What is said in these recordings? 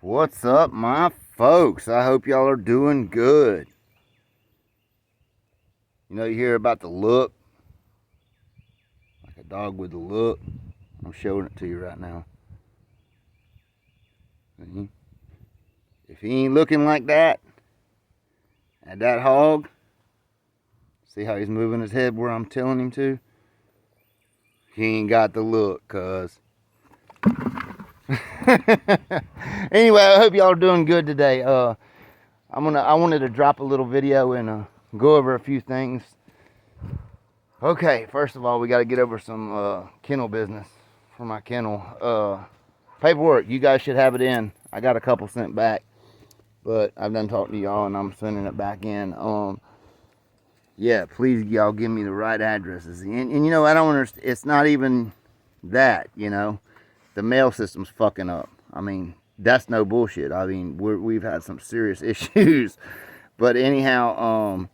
What's up, my folks? I hope y'all are doing good. You know, you hear about the look, like a dog with the look. I'm showing it to you right now. If he ain't looking like that, at that hog, see how he's moving his head where I'm telling him to? He ain't got the look, cuz. Anyway, I hope y'all are doing good today. I wanted to drop a little video and go over a few things. Okay, first of all, we got to get over some kennel business for my kennel. Paperwork, you guys should have it in. I got a couple sent back, but I've done talking to y'all and I'm sending it back in. Yeah, please, y'all give me the right addresses. And you know, I don't understand. It's not even that, you know. The mail system's fucking up. I mean, that's no bullshit. I mean, we've had some serious issues. But anyhow,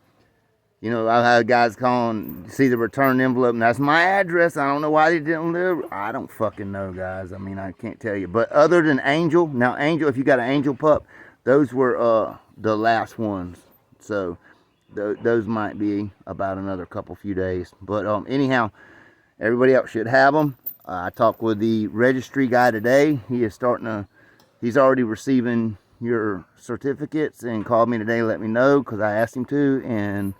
you know, I've had guys calling, see the return envelope, and that's my address. I don't know why they didn't deliver. I don't fucking know, guys. I mean, I can't tell you. But other than Angel, now Angel, if you got an Angel pup, those were the last ones. So those might be about another few days. But anyhow, everybody else should have them. I talked with the registry guy today. He is he's already receiving your certificates and called me today to let me know because I asked him to, and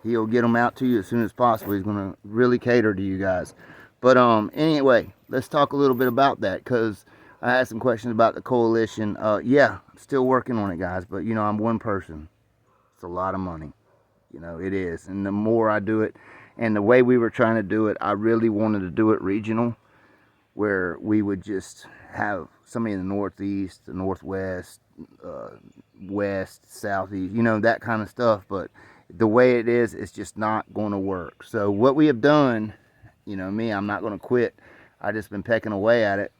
he'll get them out to you as soon as possible. He's going to really cater to you guys. But anyway, let's talk a little bit about that because I had some questions about the coalition. Yeah, I'm still working on it, guys. But, you know, I'm one person. It's a lot of money. You know, it is. And the more I do it, and the way we were trying to do it, I really wanted to do it regional, where we would just have somebody in the northeast, the northwest, west, southeast, you know, that kind of stuff. But the way it is, it's just not going to work. So what we have done, you know me, I'm not going to quit. I just been pecking away at it.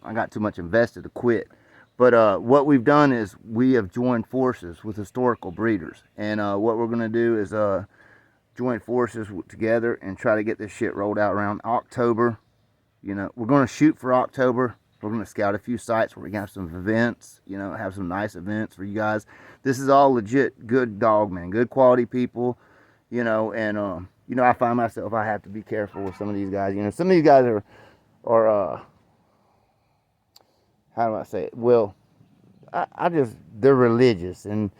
I got too much invested to quit. But what we've done is we have joined forces with historical breeders. And what we're going to do is join forces together and try to get this shit rolled out around October. You know, we're going to shoot for October. We're going to scout a few sites where we can have some events, you know, have some nice events for you guys. This is all legit good dog, man. Good quality people, you know, and, you know, I find myself, I have to be careful with some of these guys. You know, some of these guys are how do I say it? Well, they're religious, and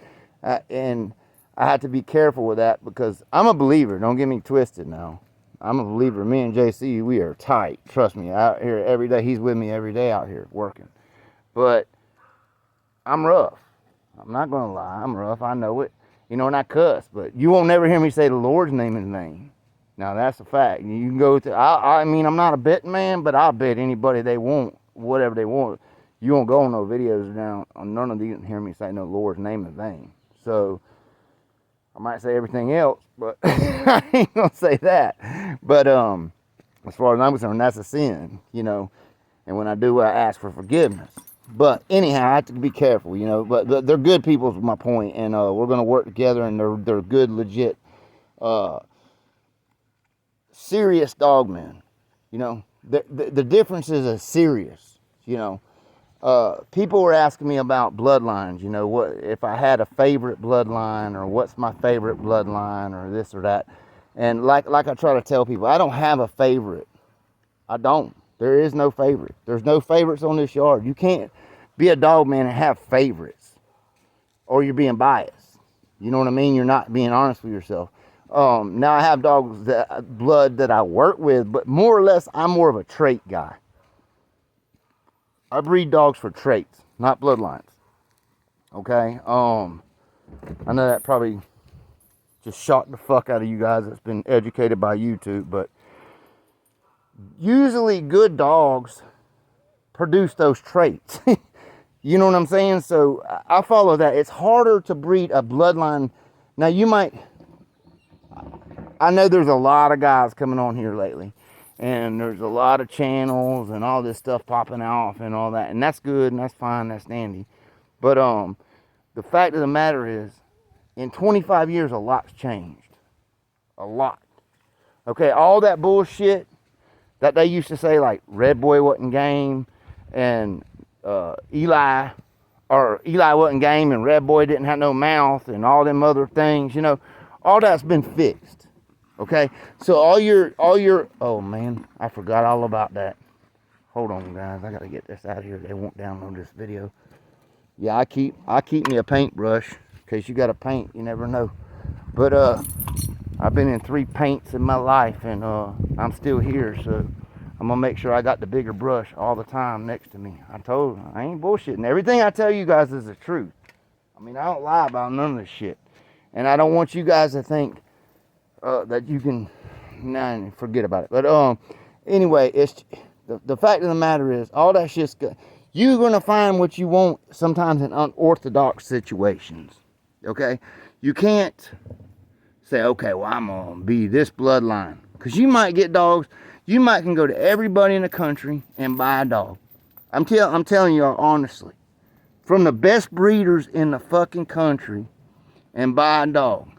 I have to be careful with that because I'm a believer. Don't get me twisted now. I'm a believer. Me and JC, we are tight. Trust me, out here every day. He's with me every day out here working. But I'm rough. I'm not going to lie. I'm rough. I know it. You know, and I cuss. But you won't never hear me say the Lord's name in vain. Now, that's a fact. You can go to, I mean, I'm not a betting man, but I'll bet anybody they want, whatever they want. You won't go on no videos down. On none of these and hear me say no Lord's name in vain. So, I might say everything else, but I ain't gonna say that. But as far as I'm concerned, that's a sin, you know. And when I do, I ask for forgiveness. But anyhow, I have to be careful, you know. But they're good people, is my point, and we're gonna work together. And they're good, legit, serious dogmen. You know, the difference is a serious, you know. People were asking me about bloodlines, you know, what if I had a favorite bloodline, or what's my favorite bloodline, or this or that. And like I try to tell people, I don't have a favorite. I don't. There is no favorite. There's no favorites on this yard. You can't be a dog man and have favorites, or you're being biased. You know what I mean? You're not being honest with yourself. Now I have dogs blood that I work with, but more or less I'm more of a trait guy. I breed dogs for traits, not bloodlines. Okay? I know that probably just shocked the fuck out of you guys that's been educated by YouTube, but usually good dogs produce those traits. You know what I'm saying? So I follow that. It's harder to breed a bloodline. Now you might, I know there's a lot of guys coming on here lately, and there's a lot of channels and all this stuff popping off and all that, and that's good and that's fine, that's dandy. But the fact of the matter is, in 25 years, a lot's changed. A lot. Okay, all that bullshit that they used to say, like Red Boy wasn't game, and Eli or Eli wasn't game and Red Boy didn't have no mouth and all them other things, you know, all that's been fixed. Okay, so all your, oh man, I forgot all about that. Hold on, guys, I gotta get this out of here. They won't download this video. Yeah, I keep me a paintbrush in case you got to paint. You never know. But I've been in 3 paints in my life, and I'm still here, so I'm gonna make sure I got the bigger brush all the time next to me. I ain't bullshitting. Everything I tell you guys is the truth. I mean, I don't lie about none of this shit, and I don't want you guys to think that you can, nah, forget about it. But anyway, it's the fact of the matter is, all that shit's good. You're gonna find what you want sometimes in unorthodox situations. Okay, you can't say, okay, well, I'm gonna be this bloodline, because you might get dogs. You might can go to everybody in the country and buy a dog. I'm telling you honestly, from the best breeders in the fucking country, and buy a dog,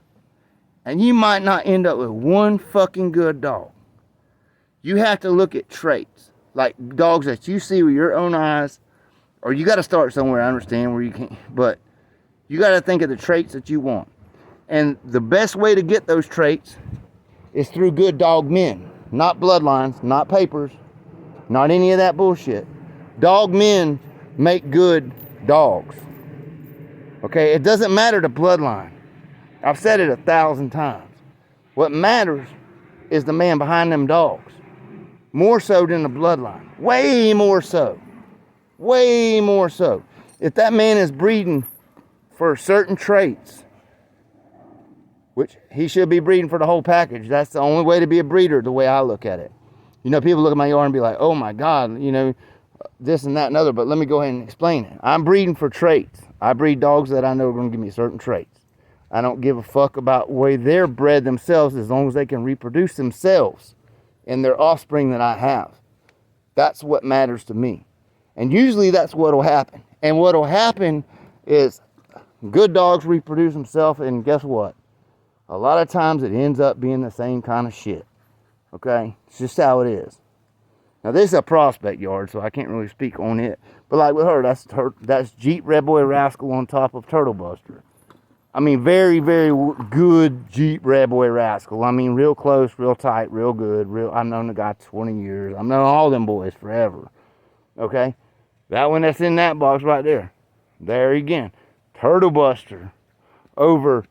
and you might not end up with one fucking good dog. You have to look at traits, like dogs that you see with your own eyes, or you got to start somewhere. I understand where you can't, but you got to think of the traits that you want. And the best way to get those traits is through good dog men, not bloodlines, not papers, not any of that bullshit. Dog men make good dogs. Okay, it doesn't matter the bloodline. I've said it 1,000 times. What matters is the man behind them dogs. More so than the bloodline. Way more so. Way more so. If that man is breeding for certain traits, which he should be breeding for the whole package. That's the only way to be a breeder, the way I look at it. You know, people look at my yard and be like, oh my God, you know, this and that and other, but let me go ahead and explain it. I'm breeding for traits. I breed dogs that I know are going to give me certain traits. I don't give a fuck about the way they're bred themselves, as long as they can reproduce themselves and their offspring that I have. That's what matters to me. And usually that's what will happen. And what will happen is good dogs reproduce themselves, and guess what? A lot of times it ends up being the same kind of shit. Okay? It's just how it is. Now this is a prospect yard, so I can't really speak on it. But like with her, that's Jeep Red Boy Rascal on top of Turtle Buster. I mean, very, very good Jeep Red Boy Rascal. I mean, real close, real tight, real good. I've known the guy 20 years. I've known all them boys forever. Okay? That one that's in that box right there. There again. Turtle Buster over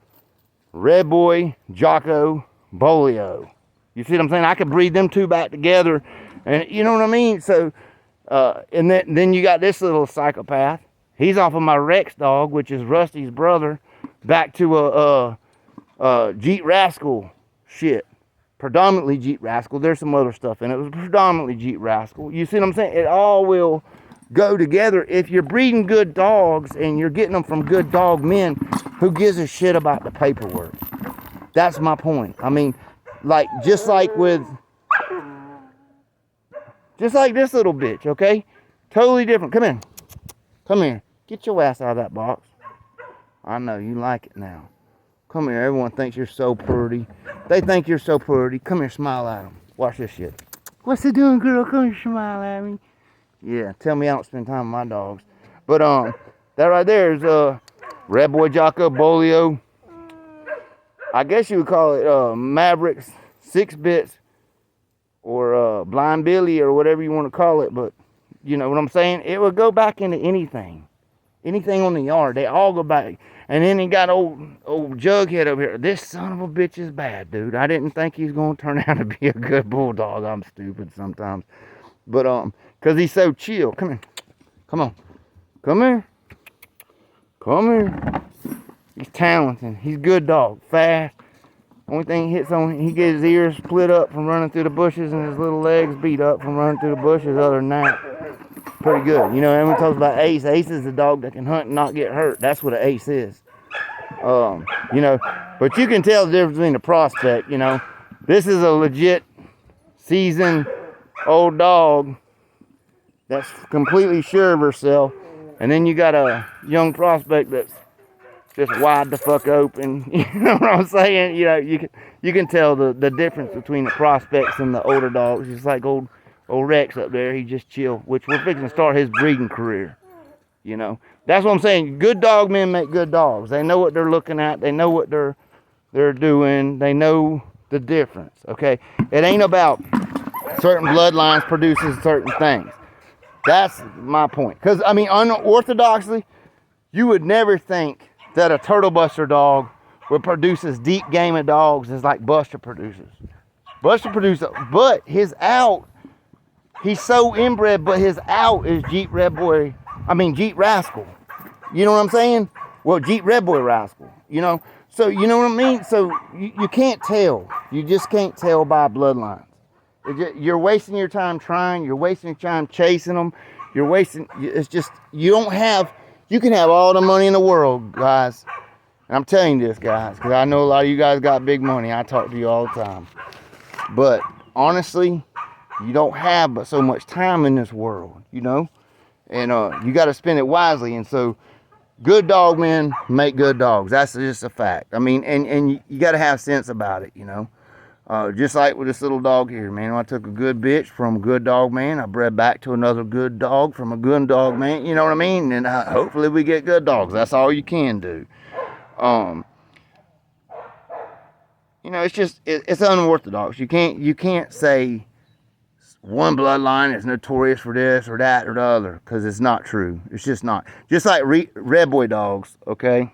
Red Boy Jocko Bolio. You see what I'm saying? I could breed them 2 back together. And you know what I mean? So, and then you got this little psychopath. He's off of my Rex dog, which is Rusty's brother, back to a Jeep Rascal shit. Predominantly Jeep Rascal. There's some other stuff in it. It was predominantly Jeep Rascal. You see what I'm saying? It all will go together. If you're breeding good dogs and you're getting them from good dog men, who gives a shit about the paperwork? That's my point. I mean, like, just like this little bitch, okay? Totally different. Come in. Come here. Get your ass out of that box. I know, you like it now. Come here. Everyone thinks you're so pretty. They think you're so pretty. Come here, smile at them. Watch this shit. What's it doing, girl? Come here, smile at me. Yeah, tell me I don't spend time with my dogs. But, that right there is, Red Boy Jocko Bolio. I guess you would call it, Mavericks 6-bits, or, Blind Billy, or whatever you want to call it. But, you know what I'm saying? It would go back into anything. Anything on the yard. They all go back. And then he got old Jughead over here. This son of a bitch is bad, dude. I didn't think he's going to turn out to be a good bulldog. I'm stupid sometimes. But, because he's so chill. Come here. Come on. Come here. Come here. He's talented. He's a good dog. Fast. Only thing he hits on, he gets his ears split up from running through the bushes and his little legs beat up from running through the bushes. Other than that, pretty good. You know, everyone talks about Ace. Ace is a dog that can hunt and not get hurt. That's what an Ace is. You know, but you can tell the difference between a prospect, you know. This is a legit seasoned old dog that's completely sure of herself. And then you got a young prospect that's just wide the fuck open. You know what I'm saying? You know, you can tell the difference between the prospects and the older dogs. Just like old Rex up there, he just chill, which we're fixing to start his breeding career. You know, that's what I'm saying. Good dog men make good dogs. They know what they're looking at. They know what they're doing. They know the difference. Okay, it ain't about certain bloodlines produces certain things. That's my point. Because I mean, unorthodoxly, you would never think that a turtle buster dog would produce as deep game of dogs as like Buster produces. Buster produces, but his out, he's so inbred, but his out is Jeep Rascal. You know what I'm saying? Well, Jeep Red Boy Rascal, you know? So, you know what I mean? So, you can't tell. You just can't tell by bloodlines. You're wasting your time trying. You're wasting your time chasing them. It's just, you can have all the money in the world, guys. And I'm telling you this, guys, because I know a lot of you guys got big money. I talk to you all the time. But, honestly, you don't have but so much time in this world, you know? And you got to spend it wisely. And so, good dog men make good dogs. That's just a fact. I mean, and you got to have sense about it, you know. Just like with this little dog here, man. I took a good bitch from a good dog man. I bred back to another good dog from a good dog man. You know what I mean? And hopefully we get good dogs. That's all you can do. You know, it's unorthodox. You can't say one bloodline is notorious for this or that or the other, because it's not true. It's just not. Just like red boy dogs, okay?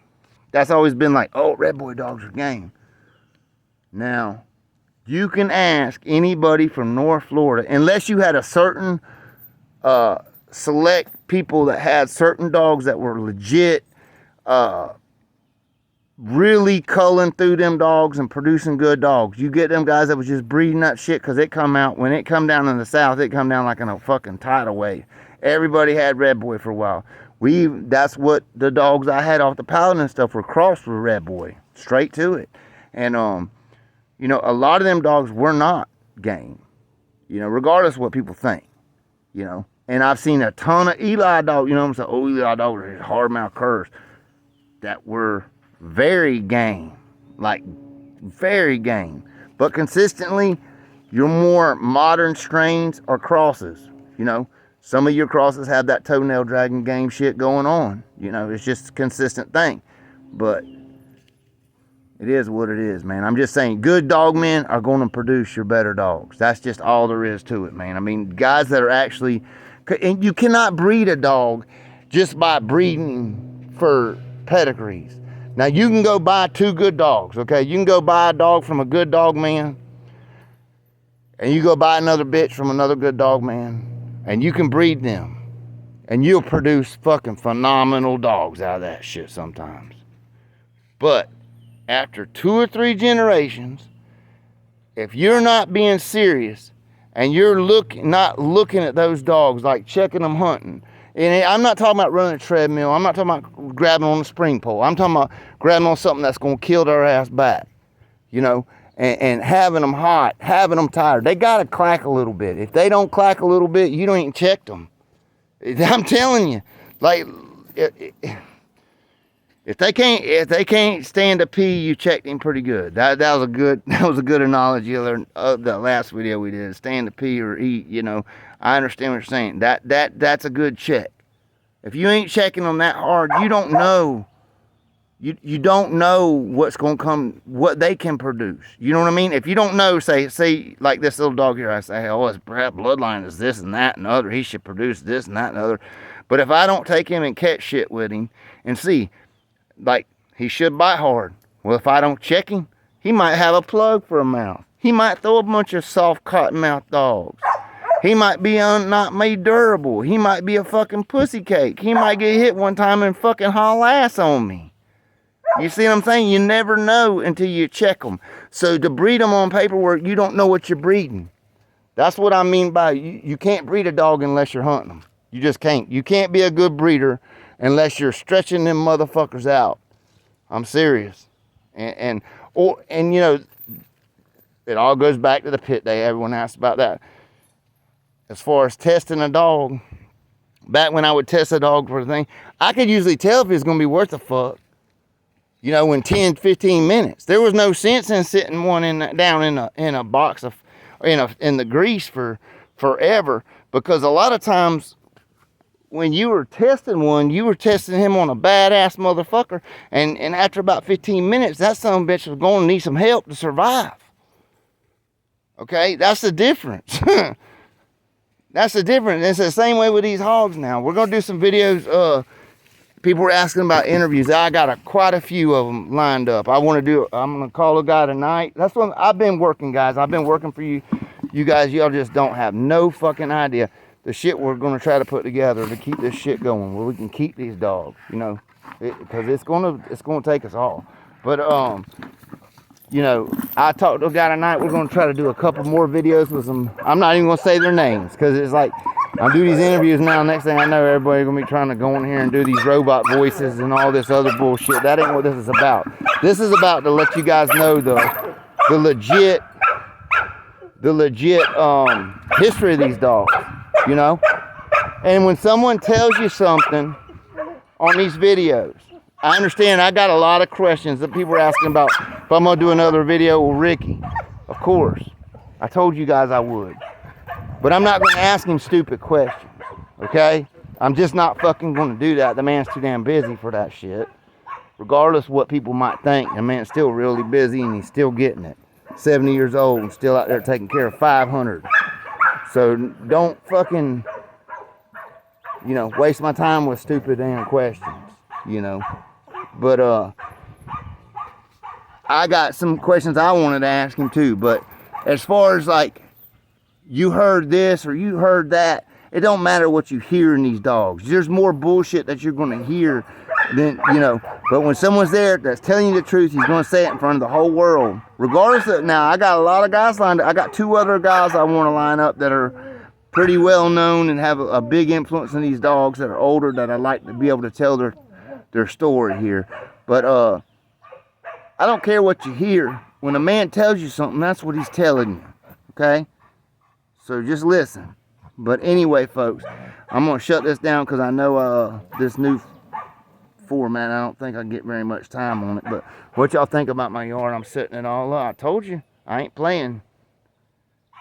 That's always been like, oh, red boy dogs are game. Now, you can ask anybody from North Florida, unless you had a certain select people that had certain dogs that were legit, really culling through them dogs and producing good dogs. You get them guys that was just breeding that shit, because when it come down in the South, it come down like in a fucking tidal wave. Everybody had red boy for a while. That's what the dogs I had off the Paladin and stuff were crossed with red boy, straight to it. And you know, a lot of them dogs were not game, you know, regardless of what people think, you know. And I've seen a ton of Eli dogs, you know what I'm saying? Oh, Eli dogs are hard mouth curs that were very game, like very game. But consistently, your more modern strains are crosses, you know. Some of your crosses have that toenail dragging game shit going on, you know. It's just a consistent thing. But it is what it is, man. I'm just saying, good dog men are going to produce your better dogs. That's just all there is to it, man. I mean, guys that are actually, and you cannot breed a dog just by breeding for pedigrees. Now, you can go buy two good dogs, okay? You can go buy a dog from a good dog man, and you go buy another bitch from another good dog man, and you can breed them, and you'll produce fucking phenomenal dogs out of that shit sometimes. But after 2 or 3 generations, if you're not being serious and you're not looking at those dogs, like checking them hunting, and I'm not talking about running a treadmill, I'm not talking about grabbing on a spring pole, I'm talking about grabbing on something that's going to kill their ass back, you know, and having them hot, having them tired. They got to clack a little bit. If they don't clack a little bit, you don't even check them. I'm telling you, like, if they can't stand to pee, you checked him pretty good. That was a good analogy of the last video we did. Stand to pee or eat, you know. I understand what you're saying. That's a good check. If you ain't checking them that hard, you don't know. You don't know what's gonna come, what they can produce. You know what I mean? If you don't know, say like this little dog here, I say, oh, his bloodline is this and that and the other. He should produce this and that and the other. But if I don't take him and catch shit with him and see, like, he should bite hard. Well, if I don't check him, he might have a plug for a mouth. He might throw a bunch of soft cotton mouth dogs. He might be not made durable. He might be a fucking pussy cake. He might get hit one time and fucking haul ass on me. You see what I'm saying? You never know until you check them. So to breed them on paperwork, you don't know what you're breeding. That's what I mean by you can't breed a dog unless you're hunting them. You just can't. You can't be a good breeder unless you're stretching them motherfuckers out. I'm serious. And you know, it all goes back to the pit day. Everyone asks about that. As far as testing a dog, back when I would test a dog for the thing, I could usually tell if it's going to be worth a fuck, you know, in 10, 15 minutes. There was no sense in sitting one down in a box of, in the grease for forever, because a lot of times when you were testing one, you were testing him on a badass motherfucker, and after about 15 minutes, that son of a bitch was going to need some help to survive. Okay, that's the difference. That's the difference. It's the same way with these hogs now. We're going to do some videos. People were asking about interviews. I got quite a few of them lined up. I'm going to call a guy tonight. That's what I've been working, guys. I've been working for you. You guys, y'all just don't have no fucking idea the shit we're going to try to put together to keep this shit going, where we can keep these dogs, you know, because it's going to take us all. But, you know, I talked to a guy tonight. We're going to try to do a couple more videos with some. I'm not even going to say their names, because it's like, I do these interviews now. Next thing I know, everybody's going to be trying to go in here and do these robot voices and all this other bullshit. That ain't what this is about. This is about to let you guys know the legit history of these dogs, you know. And when someone tells you something on these videos, I understand. I got a lot of questions that people are asking about if I'm going to do another video with Ricky. Of course. I told you guys I would. But I'm not going to ask him stupid questions. Okay? I'm just not fucking going to do that. The man's too damn busy for that shit. Regardless of what people might think, the man's still really busy and he's still getting it. 70 years old and still out there taking care of 500. So don't fucking, you know, waste my time with stupid damn questions, you know. But I got some questions I wanted to ask him too. But as far as like, you heard this or you heard that, it don't matter what you hear in these dogs. There's more bullshit that you're going to hear than, you know. But when someone's there that's telling you the truth, he's going to say it in front of the whole world. Regardless of, now I got a lot of guys lined up. I got 2 other guys I want to line up that are pretty well known and have a big influence in these dogs that are older, that I like to be able to tell their story here. But I don't care what you hear. When a man tells you something, that's what he's telling you. Okay? So just listen. But anyway, folks, I'm going to shut this down because I know this new format, I don't think I get very much time on it. But what y'all think about my yard? I'm setting it all up. I told you, I ain't playing.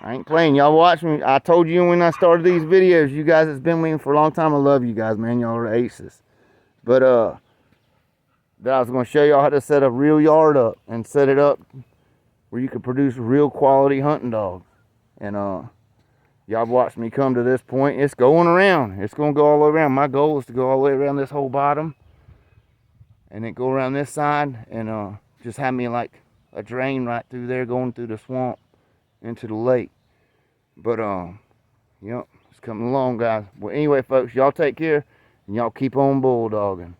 Y'all watch me. I told you when I started these videos, you guys that's been with me for a long time, I love you guys, man. Y'all are aces. But I was going to show y'all how to set a real yard up and set it up where you can produce real quality hunting dogs. And y'all watched me come to this point. It's going around. It's going to go all the way around. My goal is to go all the way around this whole bottom and then go around this side and just have me like a drain right through there going through the swamp into the lake. But yep, it's coming along, guys. Well, anyway, folks, y'all take care and y'all keep on bulldogging.